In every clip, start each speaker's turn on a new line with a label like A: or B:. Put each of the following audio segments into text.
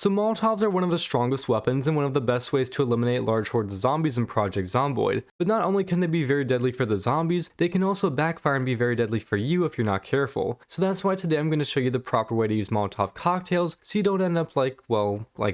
A: So Molotovs are one of the strongest weapons and one of the best ways to eliminate large hordes of zombies in Project Zomboid, but not only can they be very deadly for the zombies, they can also backfire and be very deadly for you if you're not careful. So that's why today I'm going to show you the proper way to use Molotov cocktails so you don't end up like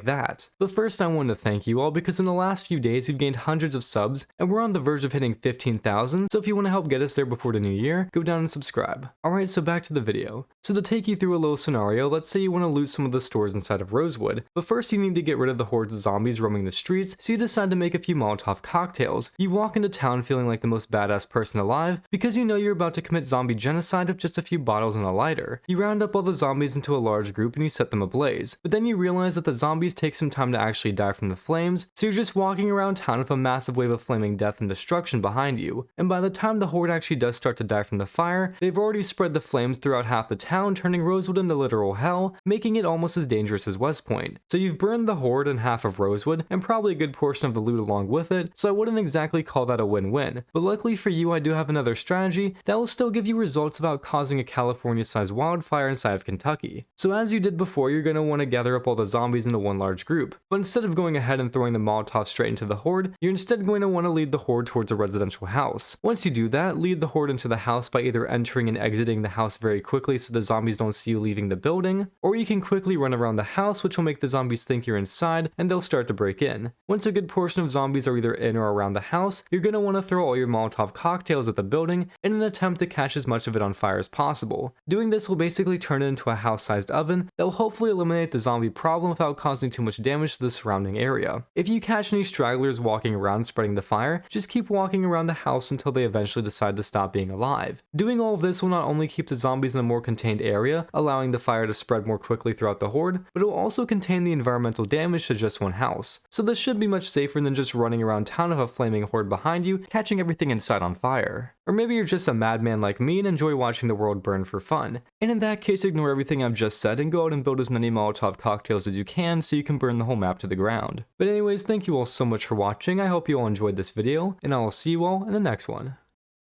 A: that. But first I want to thank you all because in the last few days we've gained hundreds of subs and we're on the verge of hitting 15,000, so if you want to help get us there before the new year, go down and subscribe. Alright, so back to the video. So to take you through a little scenario, let's say you want to loot some of the stores inside of Rosewood, but first you need to get rid of the hordes of zombies roaming the streets, so you decide to make a few Molotov cocktails. You walk into town feeling like the most badass person alive because you know you're about to commit zombie genocide with just a few bottles and a lighter. You round up all the zombies into a large group and you set them ablaze, but then you realize that the zombies take some time to actually die from the flames, so you're just walking around town with a massive wave of flaming death and destruction behind you, and by the time the horde actually does start to die from the fire, they've already spread the flames throughout half the town, turning Rosewood into literal hell, making it almost as dangerous as West Point. So you've burned the horde and half of Rosewood, and probably a good portion of the loot along with it, so I wouldn't exactly call that a win-win. But luckily for you, I do have another strategy that will still give you results without causing a California-sized wildfire inside of Kentucky. So as you did before, you're going to want to gather up all the zombies into one large group, but instead of going ahead and throwing the Molotov straight into the horde, you're instead going to want to lead the horde towards a residential house. Once you do that, lead the horde into the house by either entering and exiting the house very quickly so the zombies don't see you leaving the building, or you can quickly run around the house, which will make the zombies think you're inside and they'll start to break in. Once a good portion of zombies are either in or around the house, you're going to want to throw all your Molotov cocktails at the building in an attempt to catch as much of it on fire as possible. Doing this will basically turn it into a house-sized oven that will hopefully eliminate the zombie problem without causing too much damage to the surrounding area. If you catch any stragglers walking around spreading the fire, just keep walking around the house until they eventually decide to stop being alive. Doing all of this will not only keep the zombies in a more contained area, allowing the fire to spread more quickly throughout the horde, but it will also contain the environmental damage to just one house. So this should be much safer than just running around town with a flaming horde behind you, catching everything inside on fire. Or maybe you're just a madman like me and enjoy watching the world burn for fun. And in that case, ignore everything I've just said and go out and build as many Molotov cocktails as you can so you can burn the whole map to the ground. But anyways, thank you all so much for watching. I hope you all enjoyed this video, and I will see you all in the next one.